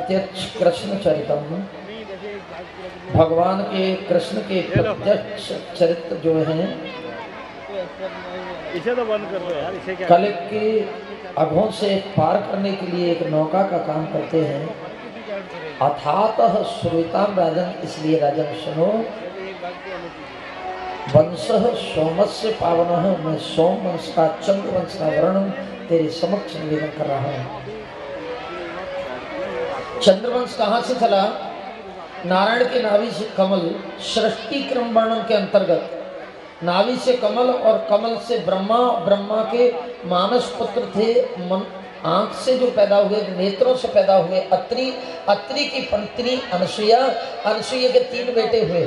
प्रत्यक्ष कृष्ण चरितम, भगवान के कृष्ण के प्रत्यक्ष चरित्र जो हैं इसे तो बंद कर दो यार, इसे क्या कलिग के अघों से पार करने के लिए एक नौका का काम करते हैं। अथातः श्रुताम राजन, इसलिए राजन सुनो, वंशः सोमस्य पावनः, मैं सोम वंश का चंद्र वंश का वर्णन तेरे समक्ष निवेदन कर रहा हूँ। चंद्रवंश कहाँ से चला? नारायण के नाभि से कमल, सृष्टि क्रम वर्णन के अंतर्गत नाभि से कमल और कमल से ब्रह्मा, ब्रह्मा के मानस पुत्र थे, आंख से जो पैदा हुए, नेत्रों से पैदा हुए अत्रि, अत्रि की पत्नी अनसुईया, अनसुईया के 3 बेटे हुए,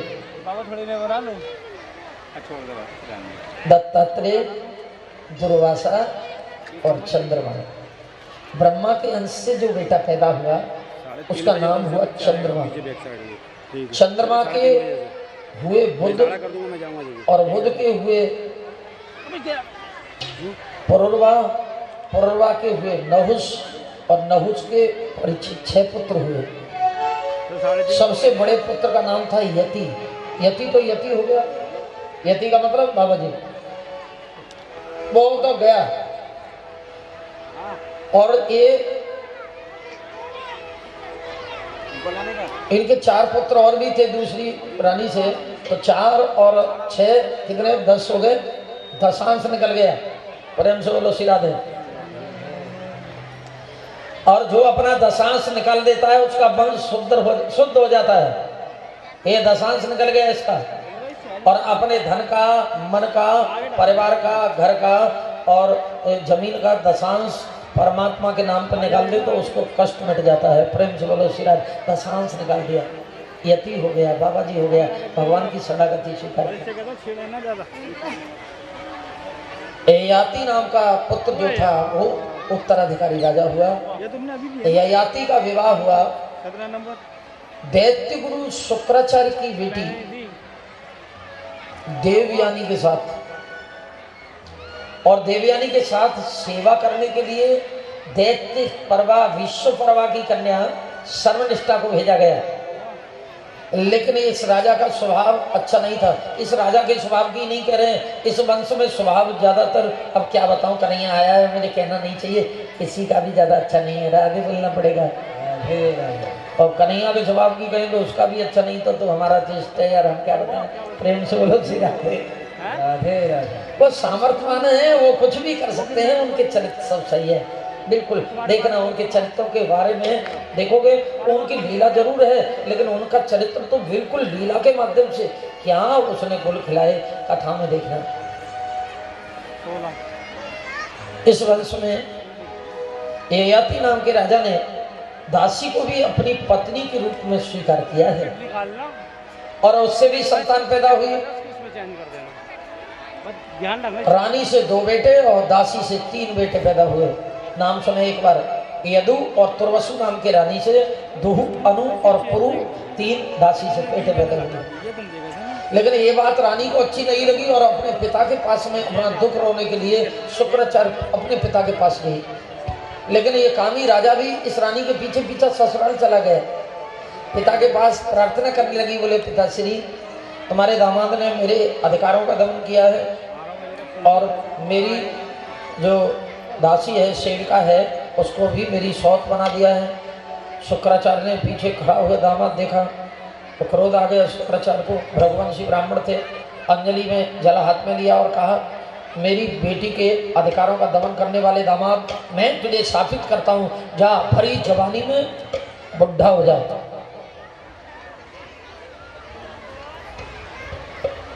दत्तात्रेय, दुर्वासा और चंद्रमा। ब्रह्मा के अंश से जो बेटा पैदा हुआ उसका नाम हुआ चंद्रमा। चंद्रमा के हुए बुध और बुध के हुए पुरुरवा, पुरुरवा के हुए नहुस और नहुस के परीक्षित 6 पुत्र हुए। सबसे बड़े पुत्र का नाम था यति। यति तो यति हो गया, यति का मतलब बाबा जी वो तो गया। और ये इनके 4 पुत्र और भी थे दूसरी रानी से, तो 4 और 6 कितने 10 हो गए, दशांश निकल गया। प्रेम से बोलो श्री राधे। और जो अपना दशांश निकाल देता है उसका वंश शुद्ध हो जाता है। ये दशांश निकल गया इसका। और अपने धन का, मन का, परिवार का, घर का और जमीन का दशांश परमात्मा के नाम पर निकाल दे तो उसको कष्ट मिट जाता है। प्रेम से बोलो श्री राधे। दशांश निकाल दिया, यति हो गया, बाबा जी हो गया, भगवान की शरणागति स्वीकार। ययाति नाम का पुत्र जो था वो उत्तराधिकारी राजा हुआ। ययाति का विवाह हुआ दैत्य गुरु शुक्राचार्य की बेटी देवयानी के साथ। और देवयानी के साथ सेवा करने के लिए दैत्य परवा, विश्व परवा की कन्या सर्वनिष्ठा को भेजा गया। लेकिन इस राजा का स्वभाव अच्छा नहीं था। इस राजा के स्वभाव की नहीं कह रहे हैं, इस वंश में स्वभाव ज्यादातर, अब क्या बताऊं, कन्हैया आया है, मुझे कहना नहीं चाहिए, किसी का भी ज्यादा अच्छा नहीं है, आगे बोलना पड़ेगा। और कन्हैया के स्वभाव की कहें तो उसका भी अच्छा नहीं था, तो हमारा चेष्टा है यार, हम क्या बताएं। प्रेम से बोलो श्री राधे। वो सामर्थ्यवान है, वो कुछ भी कर सकते हैं, उनके चरित्र सब सही है। बिल्कुल देखना उनके चरित्रों के बारे में देखोगे, उनकी लीला जरूर है लेकिन उनका चरित्र तो बिल्कुल लीला के माध्यम से क्या उसने गुल खिलाए, कथा में देखना। इस वंश में ययाति नाम के राजा ने दासी को भी अपनी पत्नी के रूप में स्वीकार किया है और उससे भी संतान पैदा हुई। रानी से 2 बेटे और दासी से 3 बेटे पैदा हुए। नाम सुने एक बार, यदु और तुर्वसु नाम के रानी से दुहु, अनु और पुरु 3 दासी से बेटे पैदा हुए। लेकिन ये बात रानी को अच्छी नहीं लगी और अपने पिता के पास में अपना दुख रोने के लिए शुक्राचार्य अपने पिता के पास गई। लेकिन ये कामी राजा भी इस रानी के पीछे पीछे ससुराल चला गया। पिता के पास प्रार्थना करने लगी, बोले पिताश्री तुम्हारे दामाद ने मेरे अधिकारों का दमन किया है और मेरी जो दासी है, सेविका है, उसको भी मेरी सौत बना दिया है। शुक्राचार्य ने पीछे खड़ा हुआ दामाद देखा तो क्रोध आ गया शुक्राचार्य को। रघुवंशी ब्राह्मण थे। अंजलि में जला हाथ में लिया और कहा मेरी बेटी के अधिकारों का दमन करने वाले दामाद, मैं तुझे शापित करता हूँ, जा भरी जवानी में बुढ़ा हो जाता।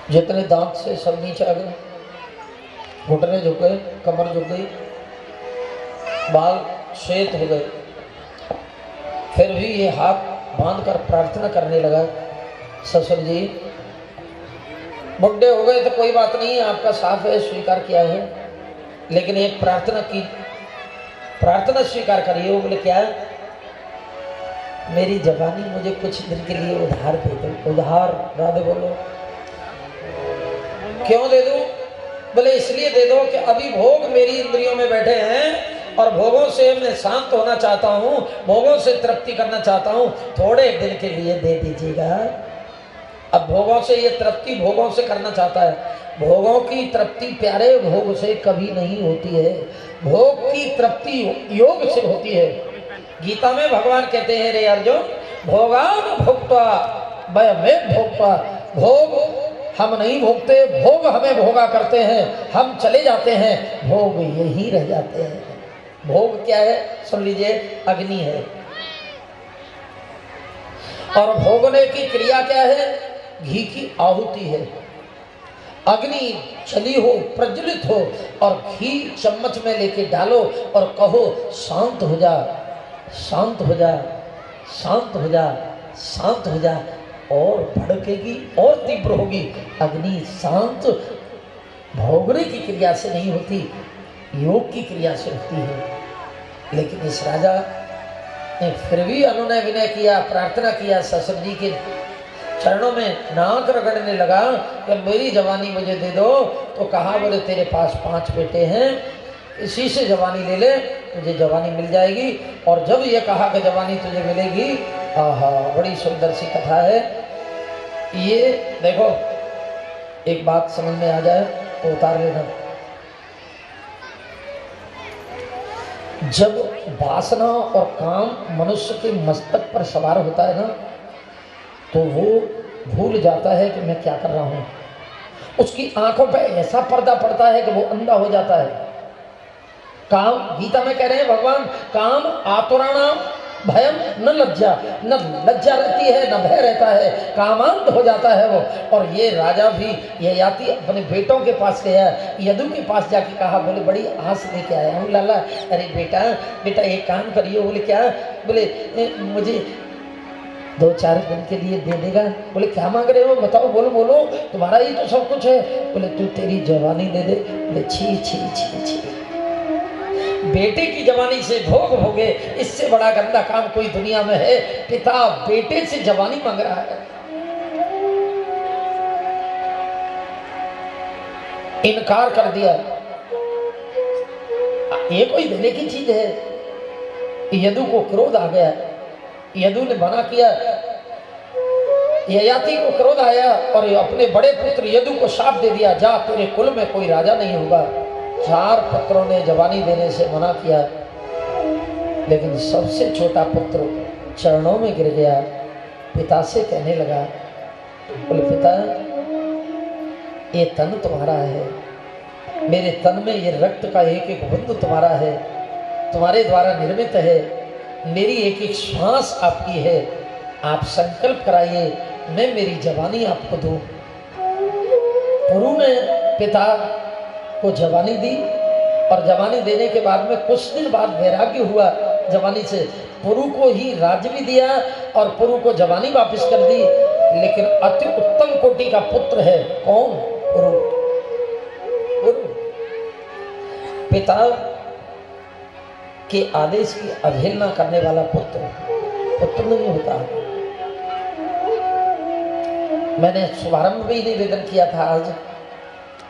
जितने दांत से सब नीचे आ गए, घुटने झुक गए, कमर झुक गई, बाल श्वेत हो गए। फिर भी ये हाथ बांध कर प्रार्थना करने लगा, ससुर जी बुढ़े हो गए तो कोई बात नहीं, आपका साफ है, स्वीकार किया है, लेकिन एक प्रार्थना की, प्रार्थना स्वीकार करिए। वो बोले क्या? मेरी जवानी मुझे कुछ दिन के लिए उधार दे दो। उधार? राधे बोलो। क्यों दे दूं? बोले इसलिए दे दो कि अभी भोग मेरी इंद्रियों में बैठे हैं और भोगों से मैं शांत होना चाहता हूँ, भोगों से तृप्ति करना चाहता हूँ, थोड़े दिन के लिए दे दीजिएगा। अब भोगों से ये तृप्ति भोगों से करना चाहता है। भोगों की तृप्ति प्यारे भोग से कभी नहीं होती है, भोग की तृप्ति योग से होती है। गीता में भगवान कहते हैं, रे अर्जुन, भोगान भोक्त्वा वयमेव भोक्त्वा, भोग हम नहीं भोगते, भोग हमें भोगा करते हैं, हम चले जाते हैं, भोग यही रह जाते हैं। भोग क्या है सुन लीजिए, अग्नि है, और भोगने की क्रिया क्या है, घी की आहुति है। अग्नि चली हो, प्रज्वलित हो, और घी चम्मच में लेके डालो और कहो शांत हो जा, शांत हो जा, शांत हो जा, शांत हो जा, और भड़केगी और तीव्र होगी। अग्नि शांत भोगने की क्रिया से नहीं होती, योग की क्रिया से होती है। लेकिन इस राजा ने फिर भी अनुनय विनय किया, प्रार्थना किया, ससुर जी के चरणों में नाक रगड़ने लगा कि मेरी जवानी मुझे दे दो। तो कहा, बोले तेरे पास 5 बेटे हैं, इसी से जवानी ले ले, तुझे जवानी मिल जाएगी। और जब ये कहा कि जवानी तुझे मिलेगी, आहा, बड़ी सुंदर सी कथा है ये। देखो, एक बात समझ में आ जाए तो उतार लेना। जब वासना और काम मनुष्य के मस्तक पर सवार होता है ना, तो वो भूल जाता है कि मैं क्या कर रहा हूँ। उसकी आंखों पे ऐसा पर्दा पड़ता है कि वो अंधा हो जाता है। काम, गीता में कह रहे हैं भगवान, काम आतुराणाम भयम न लज्जा, न लज्जा रहती है न भय रहता है, कामांत हो जाता है वो। और ये राजा भी, ये याति अपने बेटों के पास गया, यदु के पास जाके कहा, बोले बड़ी आस लेके आया हूँ लाला। अरे बेटा बेटा एक काम करिए। बोले क्या? बोले मुझे 2-4 दिन के लिए दे देगा। बोले क्या मांग रहे हो बताओ, बोलो बोलो, तुम्हारा ही तो सब कुछ है। बोले तू तेरी जवानी दे दे। बोले छी छी छी छी, बेटे की जवानी से भोग भोगे, इससे बड़ा गंदा काम कोई दुनिया में है? पिता बेटे से जवानी मांग रहा है। इनकार कर दिया। ये कोई देने की चीज है? यदु को क्रोध आ गया, यदु ने मना किया। ययाति को क्रोध आया और अपने बड़े पुत्र यदु को शाप दे दिया, जा तेरे कुल में कोई राजा नहीं होगा। 4 पुत्रों ने जवानी देने से मना किया, लेकिन सबसे छोटा पुत्र चरणों में गिर गया, पिता से कहने लगा, बोले पिता ये तन तुम्हारा है, मेरे तन में ये रक्त का एक एक बिंदु तुम्हारा है, तुम्हारे द्वारा निर्मित है, मेरी एक एक श्वास आपकी है। आप संकल्प कराइए, मैं मेरी जवानी आपको दूं। पुरु ने पिता को जवानी दी, और जवानी देने के बाद में कुछ दिन बाद वैराग्य हुआ जवानी से। पुरु को ही राज्य भी दिया और पुरु को जवानी वापस कर दी। लेकिन अति उत्तम कोटि का पुत्र है कौन? पुरु। पुरु पिता के आदेश की अवहेलना करने वाला पुत्र नहीं होता। मैंने शुभारंभ में ही निवेदन किया था आज,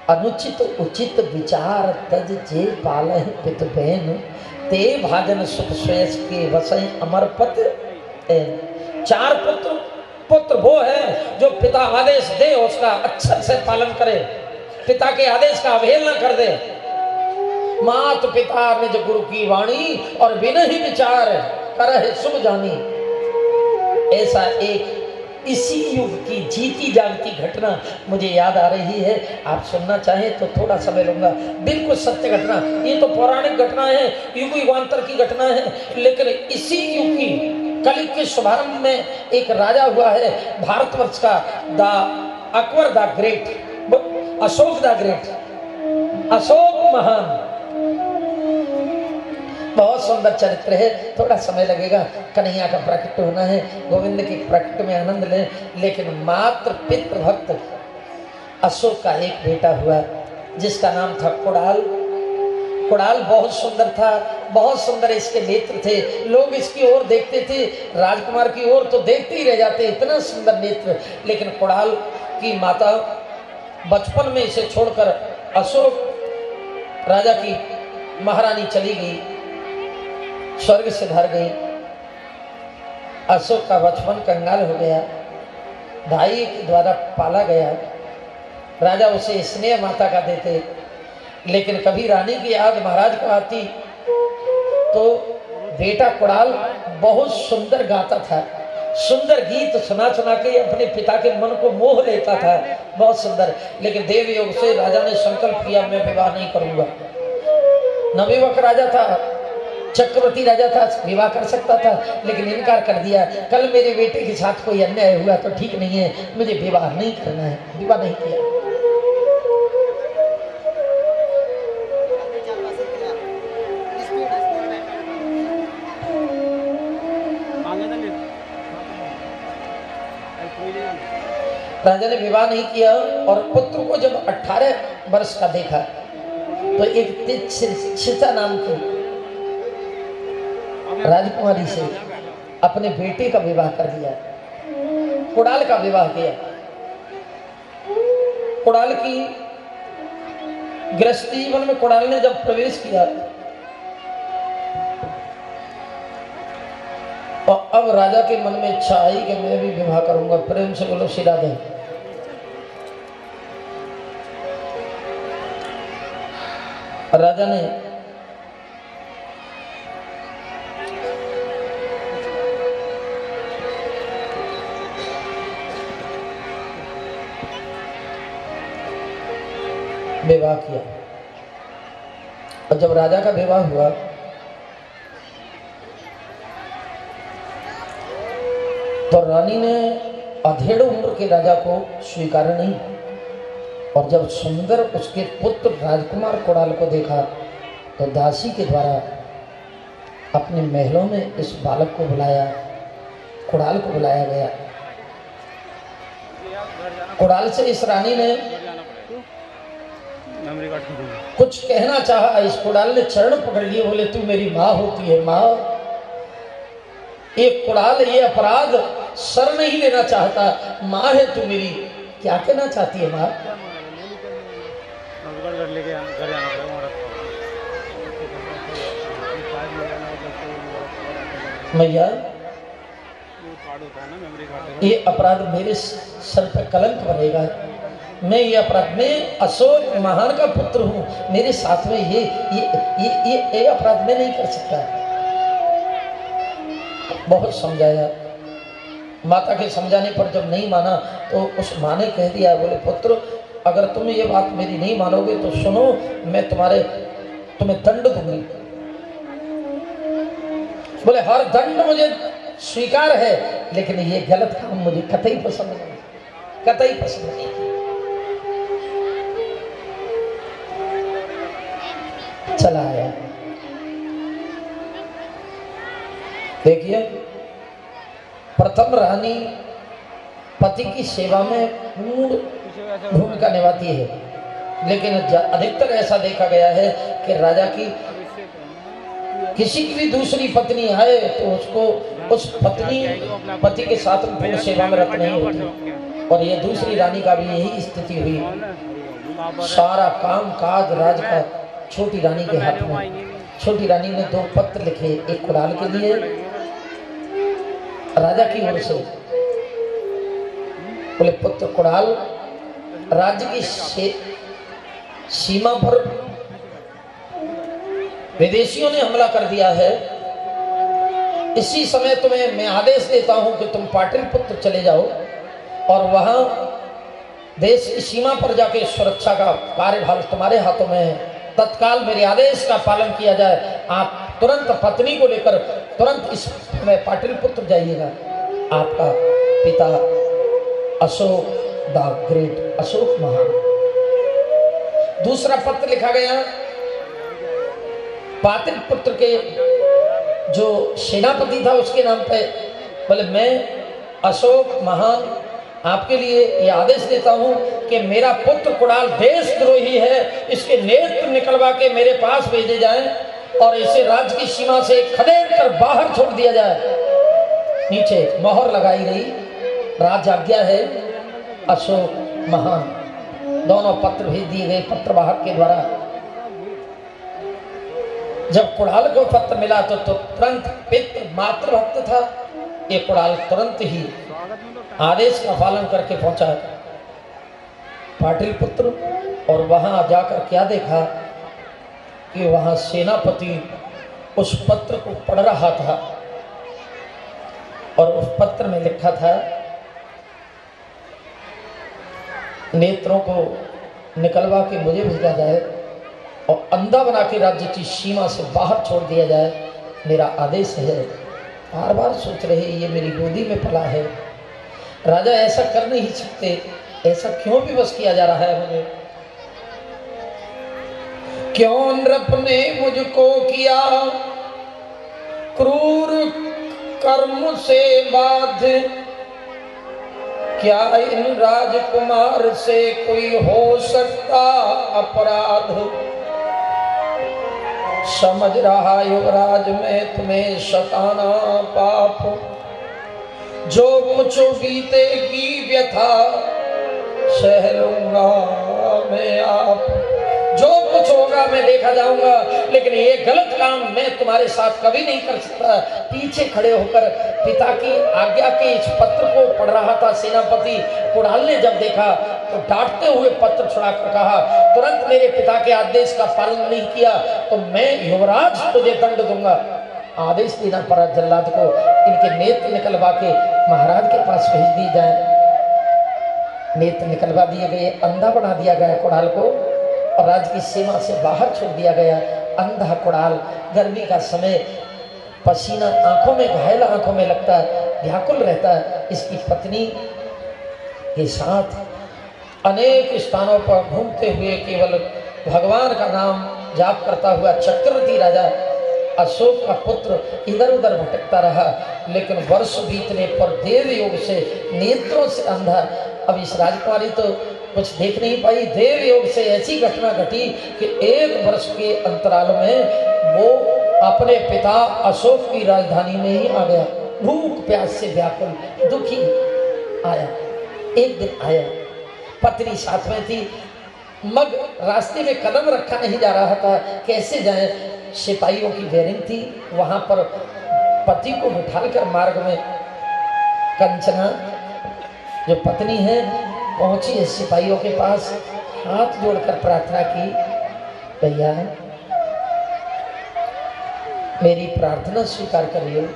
अनुचित उचित विचार तज जे पालह पित बहन, ते भाजन सुख श्रेयस के वसई अमर पत। 4 पुत्र वो है जो पिता आदेश दे उसका अच्छे से पालन करे, पिता के आदेश का अवहेलना कर दे। मात पिता निज गुरु की वाणी, और बिना ही विचार करह शुभ जानी। ऐसा एक इसी युग की जीती जागती घटना मुझे याद आ रही है। आप सुनना चाहें तो थोड़ा समय लूंगा। बिल्कुल सत्य घटना, ये तो पौराणिक घटना है, युग युगांतर की घटना है, लेकिन इसी युग की कलयुग के शुभारंभ में एक राजा हुआ है भारतवर्ष का, Akbar the great, Ashok the great, Ashok महान। बहुत सुंदर चरित्र है, थोड़ा समय लगेगा। कन्हैया का प्रकट होना है, गोविंद के प्रकट में आनंद लें। लेकिन मात्र पितृ भक्त अशोक का एक बेटा हुआ जिसका नाम था कुणाल। कुणाल बहुत सुंदर था, बहुत सुंदर इसके नेत्र थे, लोग इसकी ओर देखते थे, राजकुमार की ओर तो देखते ही रह जाते, इतना सुंदर नेत्र। लेकिन कुणाल की माता बचपन में इसे छोड़कर अशोक राजा की महारानी चली गई। स्वर्ग से धर गई। अशोक का बचपन कंगाल हो गया, भाई के द्वारा पाला गया। राजा उसे स्नेह माता का देते, लेकिन कभी रानी की याद महाराज को आती तो बेटा कुणाल बहुत सुंदर गाता था, सुंदर गीत सुना सुना के अपने पिता के मन को मोह लेता था, बहुत सुंदर। लेकिन देव योग से राजा ने संकल्प किया मैं विवाह नहीं करूंगा। नवयुवक राजा था, चक्रवर्ती राजा था, विवाह कर सकता था, लेकिन इनकार कर दिया। कल मेरे बेटे के साथ कोई अन्याय हुआ तो ठीक नहीं है, मुझे विवाह नहीं करना है, विवाह नहीं किया। राजा ने विवाह नहीं किया और पुत्र को जब 18 वर्ष का देखा तो एक तीक्षिता नाम की राजकुमारी से अपने बेटे का विवाह कर दिया, कुणाल का विवाह किया। कुणाल की गृहस्थी जीवन में कुणाल ने जब प्रवेश किया और अब राजा के मन में इच्छा आई कि मैं भी विवाह करूंगा। प्रेम से बोलो श्री राधे। राजा ने विवाह किया और जब राजा का विवाह हुआ तो रानी ने अधेड़ उम्र के राजा को स्वीकार नहीं, और जब सुंदर उसके पुत्र राजकुमार कुणाल को देखा तो दासी के द्वारा अपने महलों में इस बालक को बुलाया, कुणाल को बुलाया गया। कुणाल से इस रानी ने कुछ कहना चाहा, इस कुणाल ने चरण पकड़ लिए, बोले तू मेरी माँ होती है माँ। एक कुणाल ये अपराध सर नहीं लेना चाहता, माँ है तू मेरी, क्या कहना चाहती है माँ? मैया ये अपराध मेरे सर पर कलंक बनेगा, मैं ये अपराध, मैं अशोक महान का पुत्र हूँ, मेरे साथ में ये अपराध मैं नहीं कर सकता। बहुत समझाया, माता के समझाने पर जब नहीं माना तो उस माँ ने कह दिया, बोले पुत्र अगर तुम ये बात मेरी नहीं मानोगे तो सुनो, मैं तुम्हें दंड दूंगी। बोले हर दंड मुझे स्वीकार है, लेकिन ये गलत काम मुझे कतई पसंद नहीं, कतई पसंद नहीं। चला आया। देखिए प्रथम रानी पति की सेवा में पूर्ण भूमिका निभाती है, लेकिन अधिकतर ऐसा देखा गया है कि राजा की किसी की भी दूसरी पत्नी आए तो उसको उस पति के साथ में पूर्ण सेवा में रत नहीं होती। और ये दूसरी रानी का भी यही स्थिति हुई, सारा काम काज राज का छोटी रानी के हाथ में। छोटी रानी ने 2 पत्र लिखे, एक कुणाल के लिए राजा की ओर से, बोले पुत्र कुणाल राज्य की सीमा पर विदेशियों ने हमला कर दिया है, इसी समय तुम्हें मैं आदेश देता हूं कि तुम पाटलिपुत्र चले जाओ और वहां देश की सीमा पर जाके सुरक्षा का कार्यभार तुम्हारे हाथों में है। तत्काल मेरे आदेश का पालन किया जाए। आप तुरंत पत्नी को लेकर तुरंत इस में पाटलिपुत्र जाइएगा। आपका पिता अशोक द ग्रेट, अशोक महान। दूसरा पत्र लिखा गया पाटलिपुत्र के जो सेनापति था उसके नाम पे, बोले मैं अशोक महान आपके लिए यह आदेश देता हूं कि मेरा पुत्र कुणाल देशद्रोही है, इसके नेत्र निकलवा के मेरे पास भेजे जाएं और इसे राज्य की सीमा से खदेड़ कर बाहर छोड़ दिया जाए। नीचे मोहर लगाई गई, राज आज्ञा है अशोक महान। दोनों पत्र भेज दिए गए पत्रवाहक के द्वारा। जब कुणाल को पत्र मिला तो तुरंत पितृ मातृभक्त था। ये कुणाल तुरंत ही आदेश का पालन करके पहुंचा पाटलिपुत्र, और वहां जाकर क्या देखा कि वहां सेनापति उस पत्र को पढ़ रहा था, और उस पत्र में लिखा था, नेत्रों को निकलवा के मुझे भेजा जाए और अंधा बना के राज्य की सीमा से बाहर छोड़ दिया जाए, मेरा आदेश है। बार बार सोच रहे ये मेरी गोदी में पला है, राजा ऐसा कर नहीं सकते, ऐसा क्यों विवश किया जा रहा है मुझे? क्यों नृप ने मुझको किया क्रूर कर्म से बाध्य, क्या इन राजकुमार से कोई हो सकता अपराध? समझ रहा युवराज मैं तुम्हें सताना पाप, जो मुझो बीतेगी व्यथा सह लूंगा मैं आप। जो कुछ होगा मैं देखा जाऊंगा, लेकिन ये गलत काम मैं तुम्हारे साथ कभी नहीं कर सकता। पीछे खड़े होकर पिता की आज्ञा के इस पत्र को पढ़ रहा था सेनापति कुणाल ने जब देखा तो डांटते हुए पत्र छुड़ाकर कहा, तुरंत मेरे पिता के आदेश का पालन नहीं किया तो मैं युवराज तुझे दंड दूंगा। आदेश देना पड़ा जल्लाद को, इनके नेत्र निकलवा के महाराज के पास भेज दी जाए। नेत्र निकलवा दिए गए, अंधा बना दिया गया कुणाल को, और राज्य की सीमा से बाहर छोड़ दिया गया। अंधा कुणाल, गर्मी का समय, पसीना आंखों में, घायल आंखों में लगता है, व्याकुल रहता है। इसकी पत्नी के साथ अनेक स्थानों पर घूमते हुए केवल भगवान का नाम जाप करता हुआ चक्रवर्ती राजा अशोक का पुत्र इधर उधर भटकता रहा। लेकिन वर्ष बीतने पर देव योग से नेत्रों से अंधा, अब इस राजकुमारी तो कुछ देख नहीं पाई। देव योग से ऐसी घटना घटी कि 1 वर्ष के अंतराल में वो अपने पिता अशोक की राजधानी में ही आ गया। भूख प्यास से व्याकुल दुखी आया। एक दिन आया, पत्नी साथ में थी, मग रास्ते में कदम रखा नहीं जा रहा था, कैसे जाए? सिपाहियों की वेरिंग थी, वहां पर पति को बिठाकर मार्ग में कंचना जो पत्नी है पहुंची है सिपाहियों के पास, हाथ जोड़कर प्रार्थना की, भैया मेरी प्रार्थना स्वीकार करिए।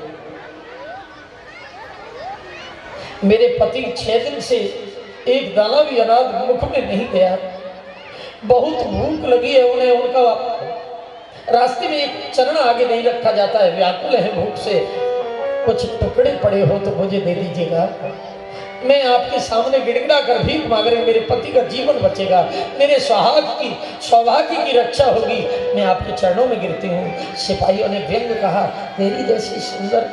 मेरे पति 6 दिन से एक दाना भी अनाज मुख में नहीं गया, बहुत भूख लगी है उन्हें, उनका रास्ते में एक चरण आगे नहीं रखा जाता है, व्याकुल है भूख से, कुछ टुकड़े पड़े हो तो मुझे दे दीजिएगा। मैं आपके सामने गिड़गिड़ा कर भीख मांग रहे, मेरे पति का जीवन बचेगा, मेरे सौभाग्य की रक्षा होगी, मैं आपके चरणों में गिरती हूँ। सिपाहियों ने व्यंग कहा, तेरी जैसी सुंदर,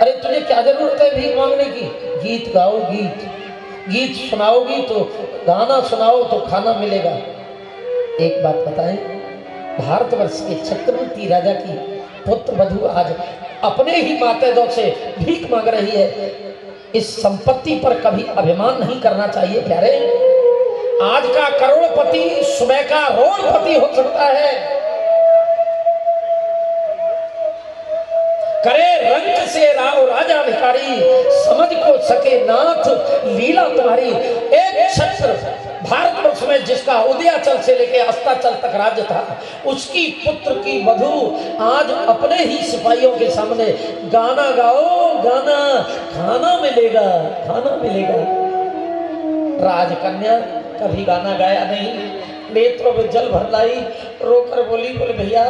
अरे तुझे क्या जरूरत है भीख मांगने की? गीत गाओ, गीत सुनाओगी तो, गाना सुनाओ तो खाना मिलेगा। एक बात बताएं, भारतवर्ष के चक्रवर्ती राजा की पुत्र वधू आज अपने ही मातेदों से भीख मांग रही है। इस संपत्ति पर कभी अभिमान नहीं करना चाहिए प्यारे। आज का करोड़पति सुबह का रोड़पति हो सकता है। करे रंग से राव राजा भिखारी, समझ को सके नाथ लीला तुम्हारी। एक छत्र भारतवर्ष में जिसका उदयाचल से लेके अस्ताचल तक राज्य था, उसकी पुत्र की वधू आज अपने ही सिपाहियों के सामने गाना गाओ, गाना, खाना मिलेगा, खाना मिलेगा। राजकन्या कभी गाना गाया नहीं, नेत्रों में जल भर लाई, रोकर बोली, बोले भैया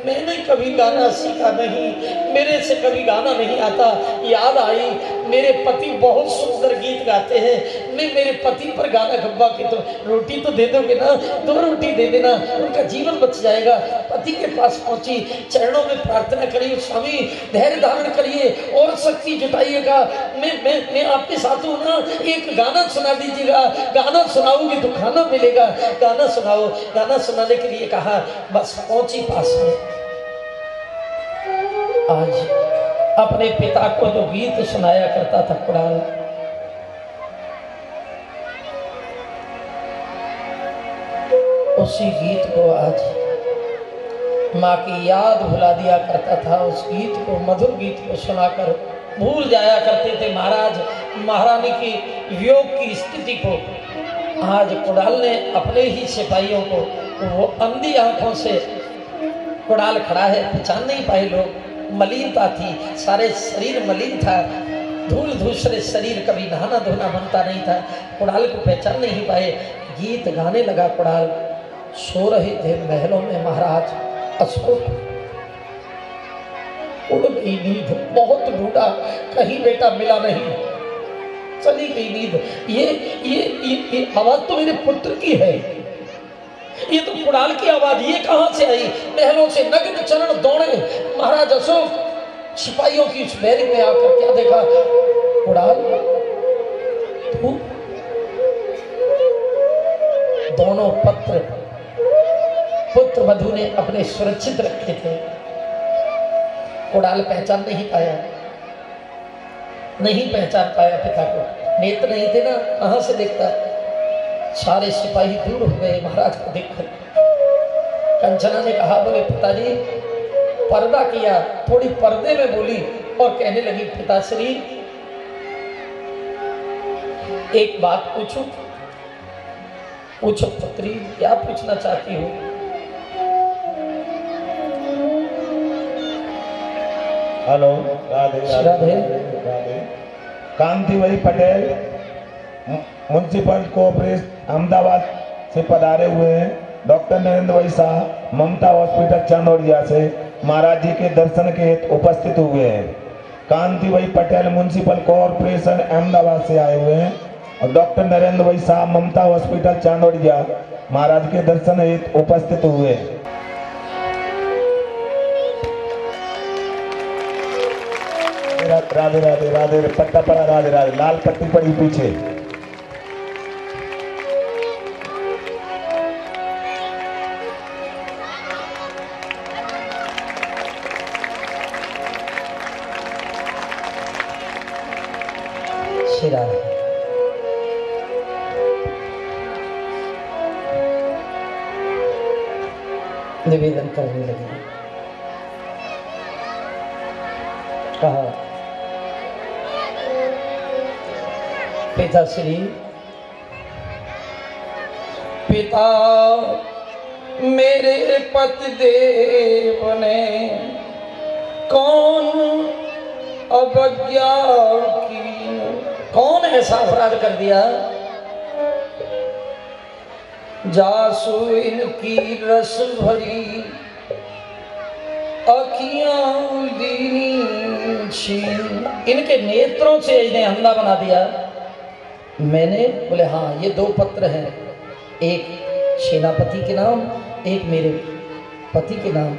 मैंने कभी गाना सीखा नहीं, मेरे से कभी गाना नहीं आता। याद आई मेरे पति बहुत सुंदर गीत गाते हैं, मैं मेरे पति पर गाना गब्बा के तो रोटी तो दे दोगे ना, 2 रोटी दे देना, उनका जीवन बच जाएगा। पति के पास पहुंची, चरणों में प्रार्थना करिए, स्वामी धैर्य धारण करिए और शक्ति जुटाइएगा, मैं आपके साथ हूँ ना, एक गाना सुना दीजिएगा, गाना सुनाओगी तो खाना मिलेगा, गाना सुनाओ। गाना सुनाने के लिए कहा, बस पहुंची पास में। आज अपने पिता को जो गीत सुनाया करता था कुणाल, उसी गीत को आज माँ की याद भुला दिया करता था। उस गीत को, मधुर गीत को सुनाकर भूल जाया करते थे महाराज महारानी की वियोग की स्थिति को। आज कुणाल ने अपने ही सिपाहियों को, वो अंधी आंखों से कुणाल खड़ा है, पहचान नहीं पाए लोग। मलिनता थी, सारे शरीर मलिन था, धूल धूसरे शरीर, कभी नहाना धोना बनता नहीं था। कुणाल को पहचान नहीं पाए। गीत गाने लगा कुणाल। सो रहे थे महलों में महाराज अशोक। उड़ गई नींद, बहुत ढूंढा, कहीं बेटा मिला नहीं, चली गई नींद। ये आवाज तो मेरे पुत्र की है, ये तो कुणाल की आवाज, ये कहां से आई? महलों से नग्न चरण दौड़े महाराज अशोक सिपाहियों की उस बैरिक में आकर क्या देखा? कुणाल, तू? दोनों पुत्र वधु ने अपने सुरक्षित रखे थे। कुणाल पहचान नहीं पाया, नहीं पहचान पाया पिता को। नेत्र नहीं थे ना, कहां से देखता? सारे सिपाही दूर हो गए महाराज को देखकर। कंचना ने कहा, बोले पिताजी, पर्दा किया, थोड़ी पर्दे में बोली और कहने लगी, पिताश्री एक बात पूछूं? पूछो पुत्री, क्या पूछना चाहती हो? Hello, Radhe Radhe. Radhe. Kantivari Patel municipal cooperation Ahmedabad से पधारे हुए हैं। डॉक्टर नरेंद्र भाई शाह ममता हॉस्पिटल चांदोड़िया से महाराज जी के दर्शन के हेतु उपस्थित हुए हैं। कांतिवरी पटेल म्युनिसिपल कॉर्पोरेशन अहमदाबाद से आए हुए हैं और डॉक्टर नरेंद्र भाई शाह ममता हॉस्पिटल चांदोड़िया महाराज के दर्शन हेतु उपस्थित हुए हैं। राधे राधे राधे। पट्टा पड़ा, राधे राधे। लाल पट्टी पड़ी पीछे। श्री राधे। निवेदन करने लगे, कहा, पिताश्री, पिता मेरे पतिदेव ने कौन अवज्ञा की, कौन ऐसा अपराध कर दिया? जासु इनकी रस भरी अखियां दी छीन, इनके नेत्रों से इन्हें अंधा बना दिया। मैंने, बोले हाँ, ये दो पत्र हैं, एक सेनापति के नाम, एक मेरे पति के नाम।